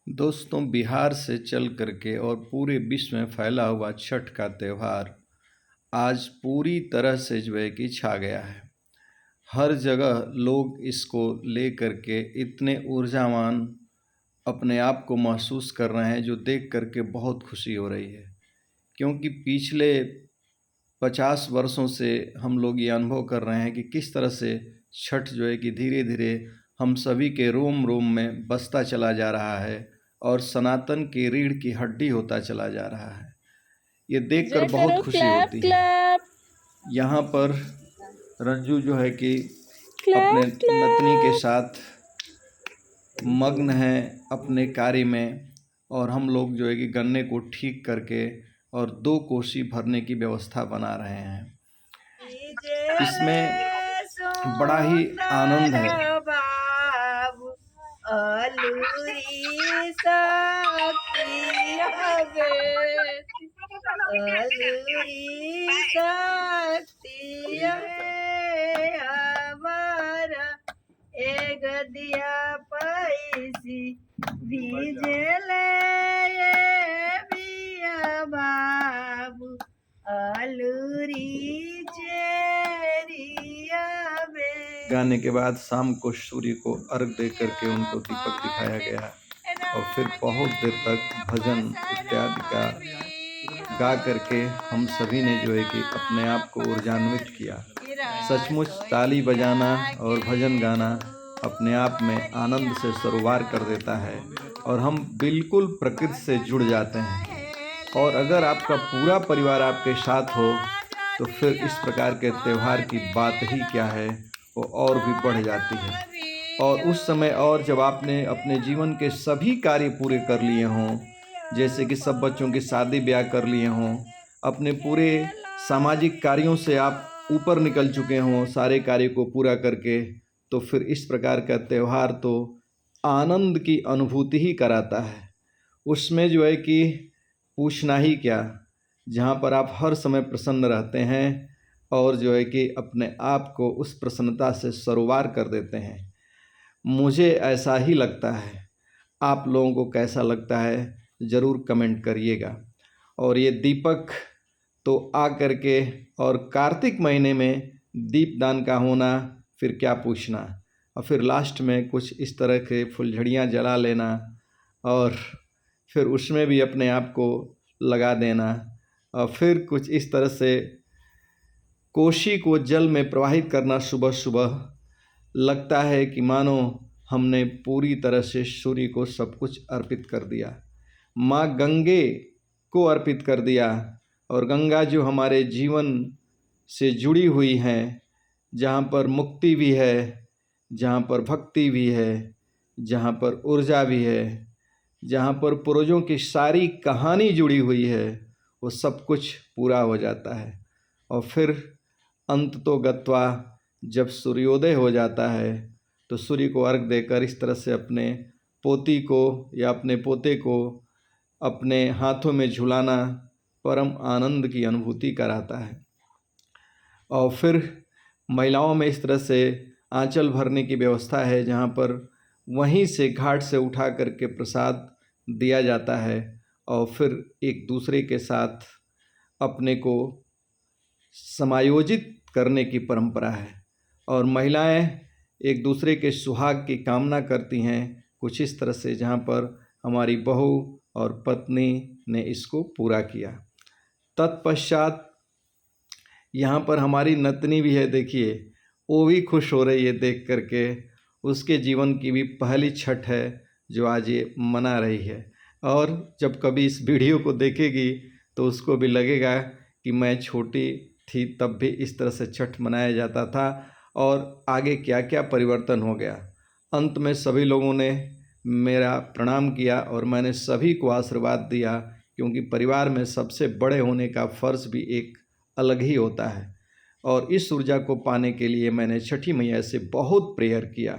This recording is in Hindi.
दोस्तों, बिहार से चल करके और पूरे विश्व में फैला हुआ छठ का त्यौहार आज पूरी तरह से जो है कि छा गया है। हर जगह लोग इसको ले करके इतने ऊर्जावान अपने आप को महसूस कर रहे हैं, जो देख करके बहुत खुशी हो रही है। क्योंकि पिछले 50 वर्षों से हम लोग ये अनुभव कर रहे हैं कि किस तरह से छठ जो है कि धीरे धीरे हम सभी के रोम रोम में बसता चला जा रहा है और सनातन की रीढ़ की हड्डी होता चला जा रहा है। ये देखकर जय बहुत करो, खुशी क्लैप होती है। क्लैप यहाँ पर रंजू जो है कि अपने क्लैप नतनी के क्लैप। साथ मग्न है अपने कार्य में, और हम लोग जो है कि गन्ने को ठीक करके और 2 कोसी भरने की व्यवस्था बना रहे हैं। इसमें बड़ा ही आनंद है। बाबू अलूरी शक्ति अलूरी शक्ति हमारा एक दिया पैसी भीजले बिया बाबू अलूरी चेरिया बे। गाने के बाद शाम को सूर्य को अर्घ दे करके उनको दीपक दिखाया गया और फिर बहुत देर तक भजन इत्यादि का गा करके हम सभी ने जो है कि अपने आप को ऊर्जान्वित किया। सचमुच ताली बजाना और भजन गाना अपने आप में आनंद से सरोवर कर देता है और हम बिल्कुल प्रकृति से जुड़ जाते हैं। और अगर आपका पूरा परिवार आपके साथ हो तो फिर इस प्रकार के त्यौहार की बात ही क्या है, वो और भी बढ़ जाती है। और उस समय और जब आपने अपने जीवन के सभी कार्य पूरे कर लिए हों, जैसे कि सब बच्चों की शादी ब्याह कर लिए हों, अपने पूरे सामाजिक कार्यों से आप ऊपर निकल चुके हों सारे कार्य को पूरा करके, तो फिर इस प्रकार का त्यौहार तो आनंद की अनुभूति ही कराता है। उसमें जो है कि पूछना ही क्या, जहाँ पर आप हर समय प्रसन्न रहते हैं और जो है कि अपने आप को उस प्रसन्नता से सरोवर कर देते हैं। मुझे ऐसा ही लगता है। आप लोगों को कैसा लगता है ज़रूर कमेंट करिएगा। और ये दीपक तो आ करके और कार्तिक महीने में दीपदान का होना फिर क्या पूछना, और फिर लास्ट में कुछ इस तरह के फुलझड़ियाँ जला लेना और फिर उसमें भी अपने आप को लगा देना, और फिर कुछ इस तरह से कोसी को जल में प्रवाहित करना सुबह सुबह। लगता है कि मानो हमने पूरी तरह से सूर्य को सब कुछ अर्पित कर दिया, माँ गंगे को अर्पित कर दिया। और गंगा जो हमारे जीवन से जुड़ी हुई हैं, जहाँ पर मुक्ति भी है, जहाँ पर भक्ति भी है, जहाँ पर ऊर्जा भी है, जहाँ पर पूर्वजों की सारी कहानी जुड़ी हुई है, वो सब कुछ पूरा हो जाता है। और फिर अंत तो गत्वा जब सूर्योदय हो जाता है तो सूर्य को अर्घ देकर इस तरह से अपने पोती को या अपने पोते को अपने हाथों में झुलाना परम आनंद की अनुभूति कराता है। और फिर महिलाओं में इस तरह से आंचल भरने की व्यवस्था है, जहाँ पर वहीं से घाट से उठा करके प्रसाद दिया जाता है और फिर एक दूसरे के साथ अपने को समायोजित करने की परंपरा है। और महिलाएं एक दूसरे के सुहाग की कामना करती हैं कुछ इस तरह से, जहाँ पर हमारी बहू और पत्नी ने इसको पूरा किया। तत्पश्चात यहाँ पर हमारी नतनी भी है, देखिए वो भी खुश हो रही है देख करके। उसके जीवन की भी पहली छठ है जो आज ये मना रही है। और जब कभी इस वीडियो को देखेगी तो उसको भी लगेगा कि मैं छोटी थी तब भी इस तरह से छठ मनाया जाता था और आगे क्या क्या परिवर्तन हो गया। अंत में सभी लोगों ने मेरा प्रणाम किया और मैंने सभी को आशीर्वाद दिया, क्योंकि परिवार में सबसे बड़े होने का फ़र्ज़ भी एक अलग ही होता है। और इस ऊर्जा को पाने के लिए मैंने छठी मैया से बहुत प्रेयर किया।